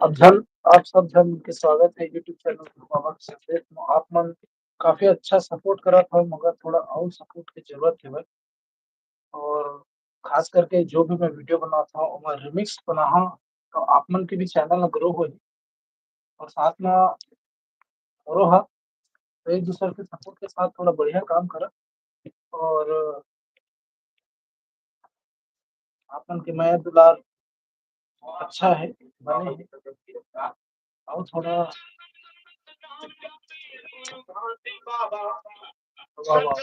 अब धन आप सब धन के स्वागत है यूट्यूब चैनल पे बाबा के संदेश में आप मन काफ़ी अच्छा सपोर्ट करत हव मगर थोड़ा और सपोर्ट की ज़रूरत हेवय और ख़ास करके जो भी मैं वीडियो बनात हव ओमा रिमिक्स बनाहा तो आप मन के भी चैनल ह ग्रो होही और साथ म मोरो ह तो एक दूसरे के सपोर्ट के साथ थोड़ा बढ़िया काम करत और आप मन के मेल दुलार अच्छा है, बने हे और थोड़ा वाह, वाह, वाह!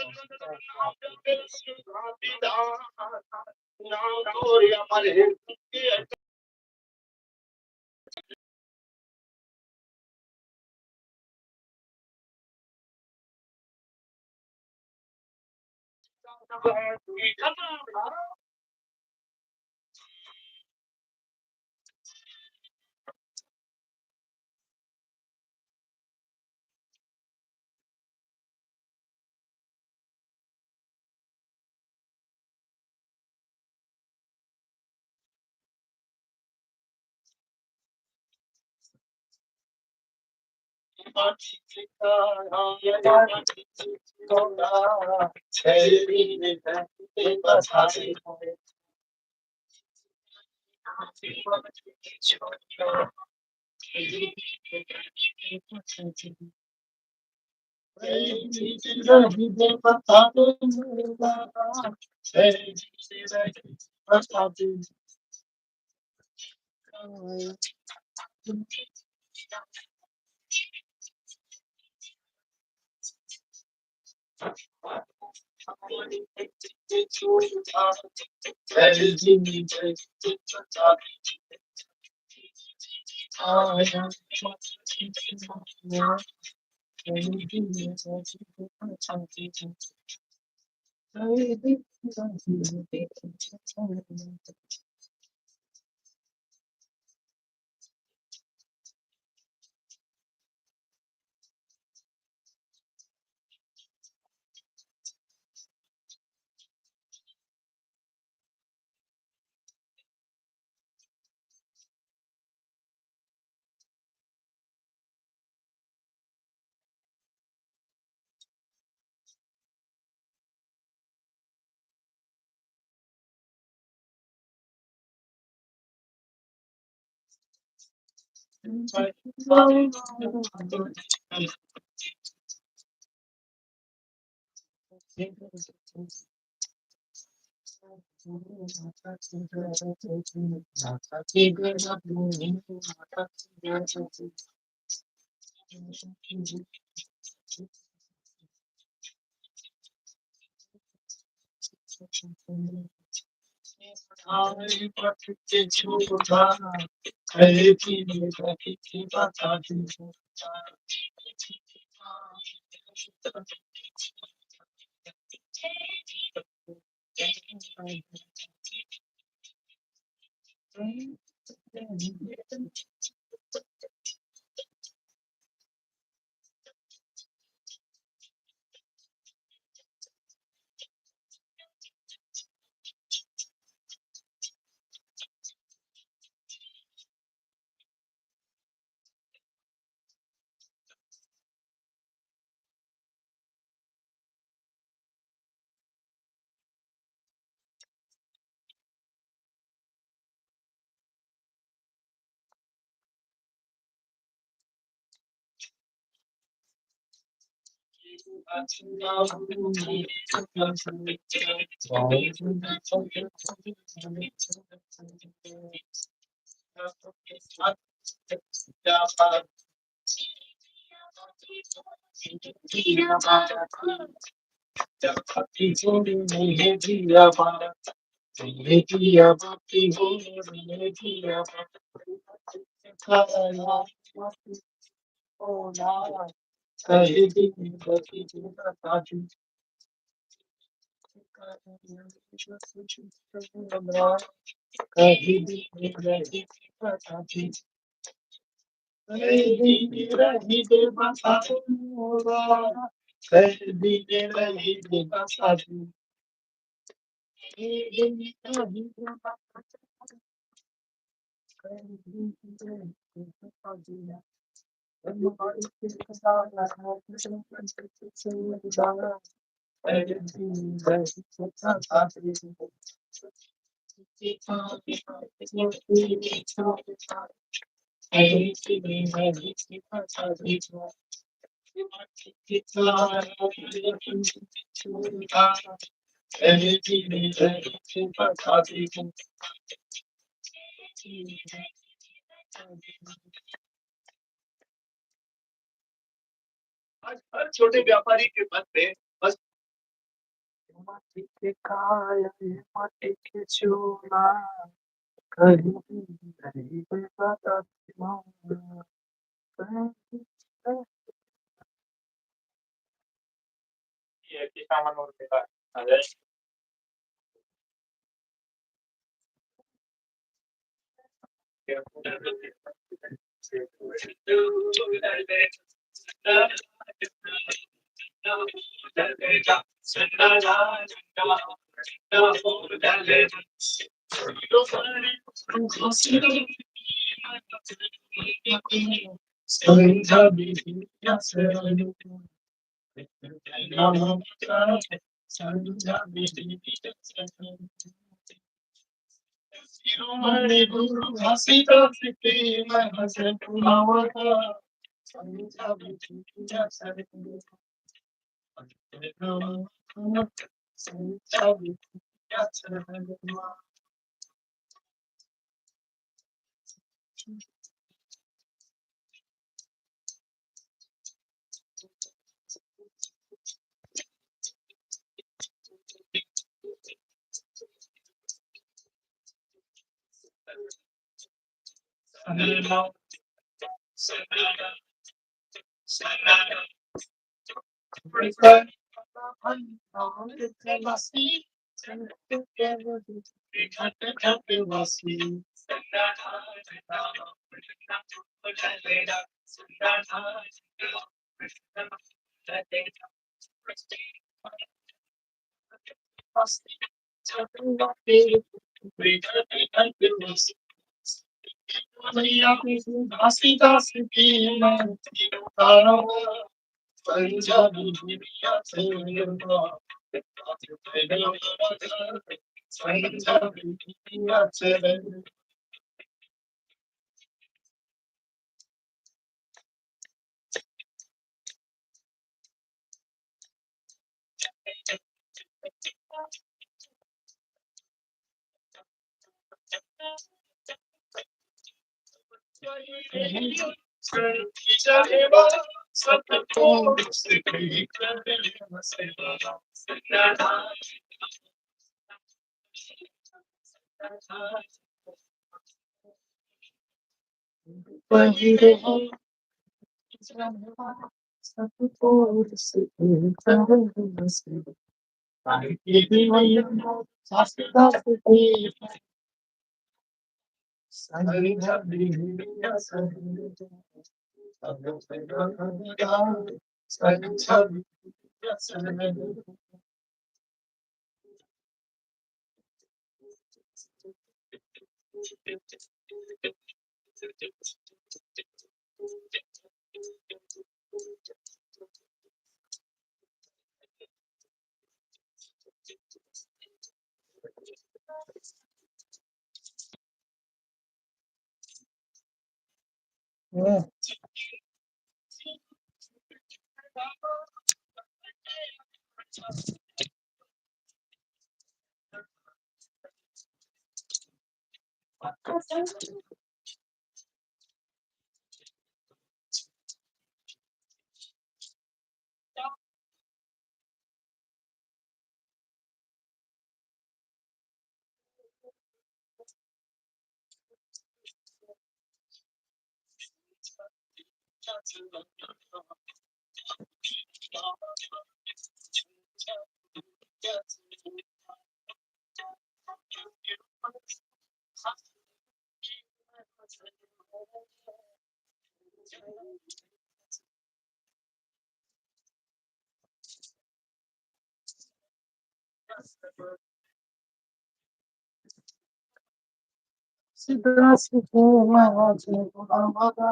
सीधा सीधे आवाज़ें बुलंदा,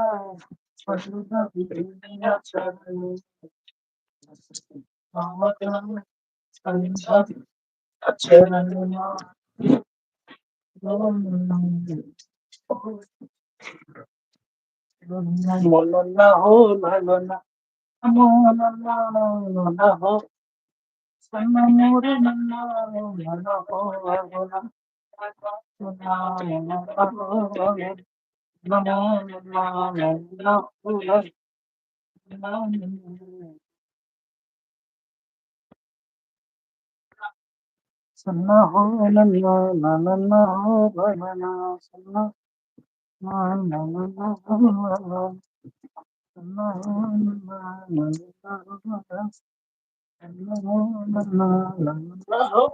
मजनूना दुनिया चले, आवाज़ें संजा अच्छे रंगना, मोलना हो लगना, मोलना हो, सन्ना मोरे नन्ना मोलना हो लगना, सन्ना मोलना हो, नमो नन्ना हो लगना, सन्ना हो नन्ना नन्ना हो लगना, सन्ना नन्ना नन्ना हो लगना, सन्ना हो नन्ना नन्ना हो लगना, सन्ना हो नन्ना नन्ना हो।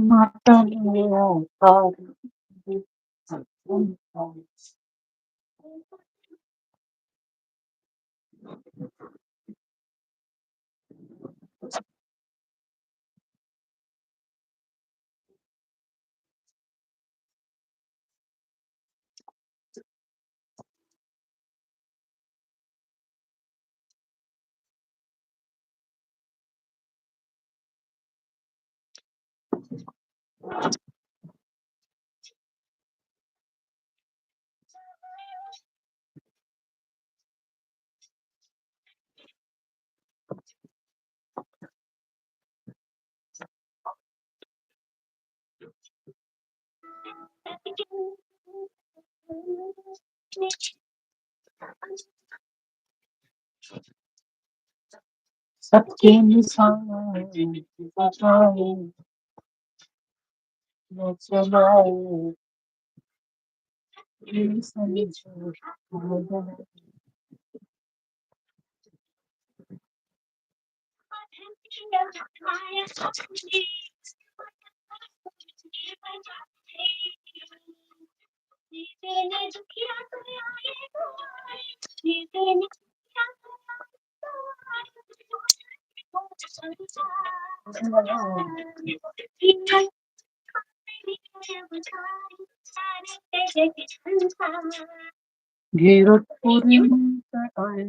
माता ने अवतार सबके निशान बचाए न चलाए समझो गिरपुरी आए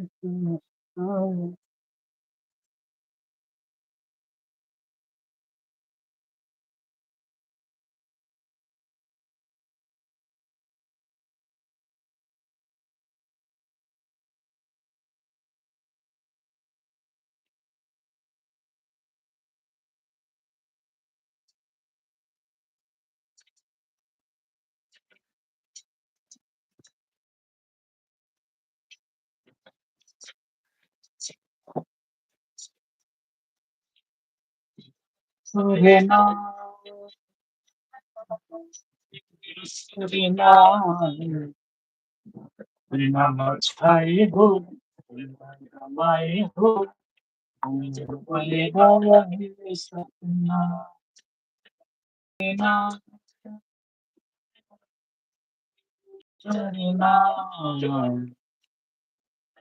सुरेना सुरेना सुरेना मचाए हो माए हो बोले बाबा सपना सुरेना सुरेना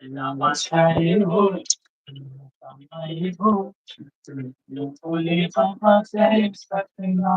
सुरेना मचाए हो माए हो बोले बाबा सपना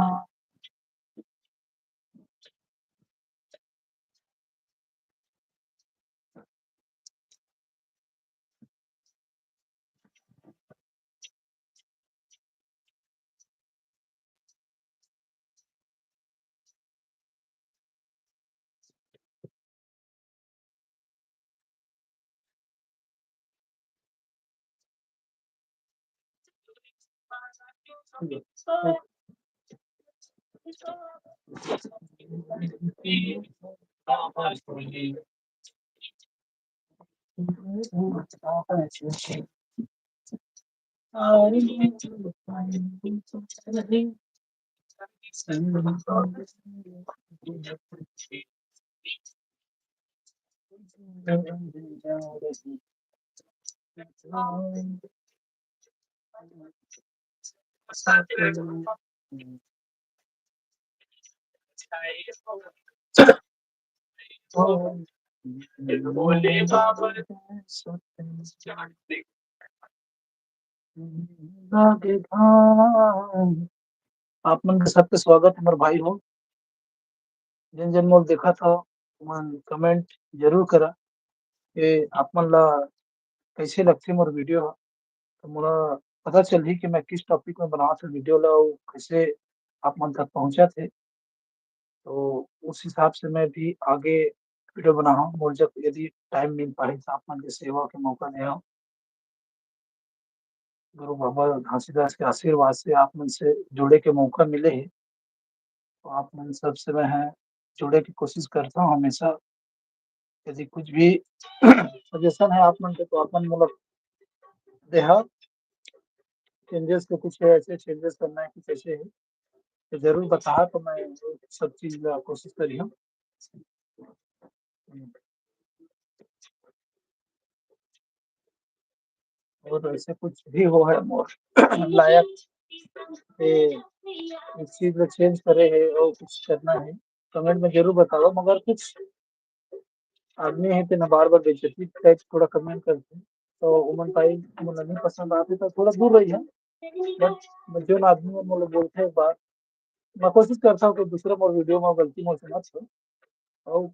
आप मन के सबके स्वागत हमर भाई हो। जिन जिन मोल देखत हो ओमन कमेंट ज़रूर करा के आप मन ला कैसे लगथे मोर वीडियो ह। तो मोला पता चलही कि मैं किस टॉपिक में बनावत हवे वीडियो ला अउ कैसे आप मन तक पहुँचत हे। तो उस हिसाब से मैं भी आगे वीडियो बनाहूँ मोर जब यदि टाइम मिल पाही तो आप मन के सेवा के मौका देहूँ। गुरु बाबा घासीदास के आशीर्वाद से आप मन से जुड़े के मौका मिले हे। तो आप मन सबसे मैं है जुड़े की कोशिश करता हूँ हमेशा। यदि कुछ भी सजेशन है आप मन के तो आप मन मोला देहा। चेंजेस तो कुछ है ऐसे चेंजेस करना है कि कैसे है, तो ज़रूर बताहा तो मैं वो सब चीज़ ला कोशिश करिहा। हुँ, और ऐसे कुछ भी हो है मोर लायक ते इस चीज़ ला चेंज करे हे और कुछ करना है, कमेंट में ज़रूर बताओ मगर कुछ आदमी है तेन बार-बार बेइज्जती टाइप थोड़ा कमेंट करथे, तो ओमन काई मोला नहीं पसंद आथे तो थोड़ा दूर रहिहा। बट जोन आदमी मन मोला बोलथे एक बार मैं कोशिश करता हूँ कि दूसरा मोर वीडियो में गलती मोर से मत हो और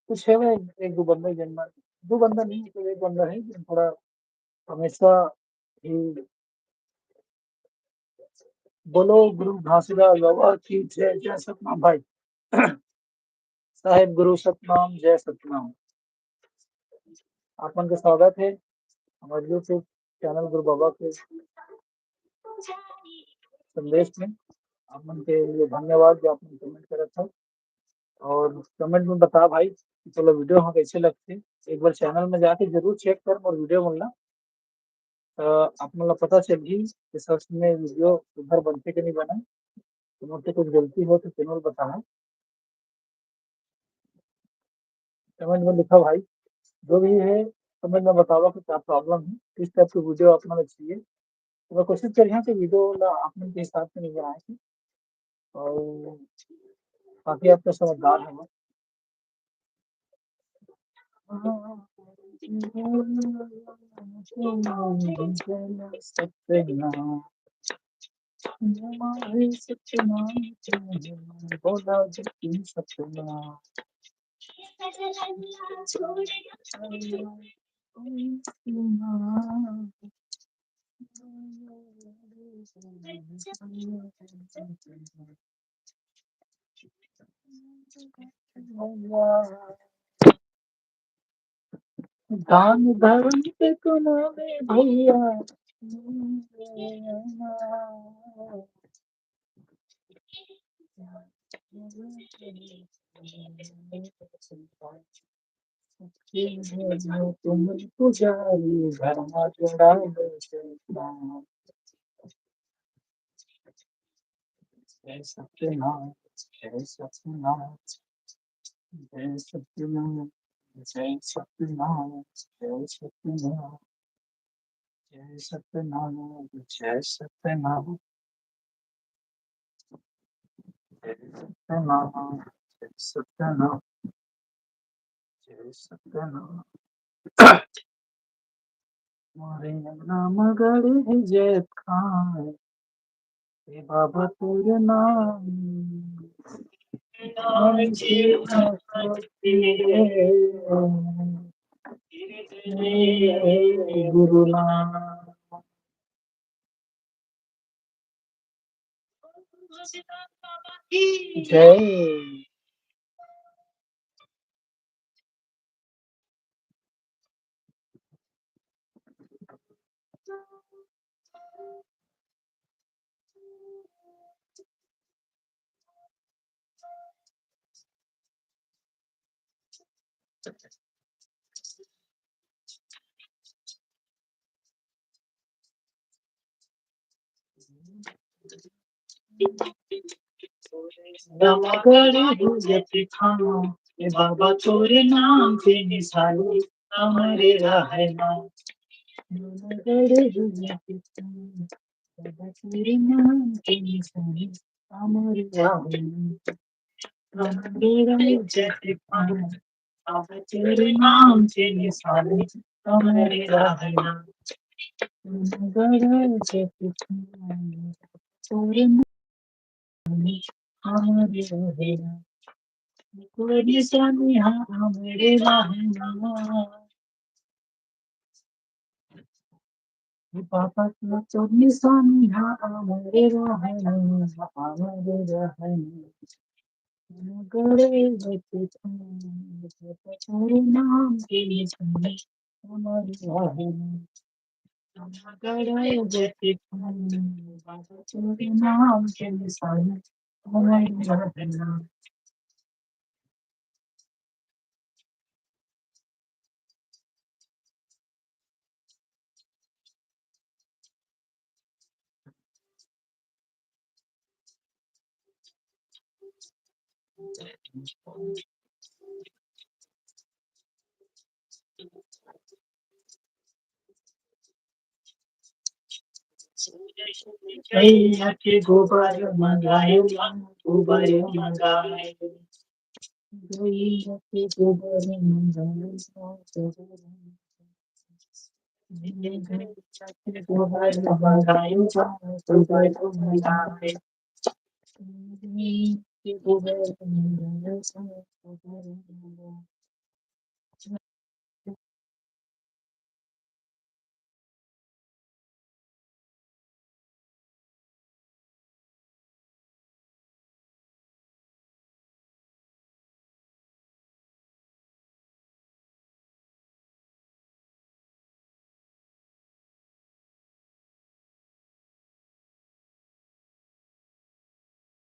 कुछ है मैं 1-2 बंदा जेन मन 2 बंदा नहीं तो 1 बंदा है जेन थोड़ा हमेशा ही बोलो गुरु घासीदास बाबा की जय, जय सतनाम भाई। साहेब गुरु सतनाम, जय सतनाम। आप मन का स्वागत है हमारे यूट्यूब चैनल गुरु बाबा के संदेश में। आप मन के लिए धन्यवाद जो आपने कमेंट करत हो और कमेंट में बता भाई कि चलो वीडियो ह कैसे लगथे। एक बार चैनल में जाके ज़रूर चेक कर मोर वीडियो मन ला आप मन ला पता चलही कि सच में वीडियो सुग्घर बनथे कि नहीं बनय। तो मोर से कुछ गलती हो तो ज़रूर बताहा। कमेंट में लिखा भाई, जो भी है कमेंट में बतावा कि क्या प्रॉब्लम है, किस टाइप की वीडियो आप मन ला चाहिए। तो मैं कोशिश करिहा कि वीडियो ला आप मन के हिसाब से नहीं बनाए के और काफ़ी हद तक समझदार है मैं। सत्यनाम हमारे सत्यनाम बोला जिसकी सत्यनाम दान धर्म के कमावे भैया तुम पुजारी घर जोड़ा जय सत्यनाम जय सत्यनाम जय सत्यनाम जय सत्यनाम जय सत्यनाम जय सत्यनाम जय सत्यनाम जय सत्यनाम जय सत्यनाम जय सत्यनाम मोरे नाम गढ़ जय खान हे बाबा तोर नाम नाम गुरु नाम जय नमगढ़ गुजर खाना ये बाबा तोरे नाम पे निशानी हमारे रहना नमगढ़ गुजर खाना बाबा तोरे नाम पे निशानी हमारे रहना नमगढ़ गुजर खाना बाबा तेरे नाम पे निशानी हमारे रहना नमगढ़ गुजर खाना तोरे नाम हमारे रहना कोई जाने हाँ मेरे रहना पापा का तो निशानी हाँ मेरे रहना हमारे रहना गड़े बच्चे तेरे नाम के निशानी हमारे रहना गड़े बच्चे तेरे नाम के निशानी हमारे रहना भैया के गोबर मंगाए गोबर मंगाए भैया के गोबर मंगाए गोबर मंगाए गोबर मंगाए के गोबर मंगाए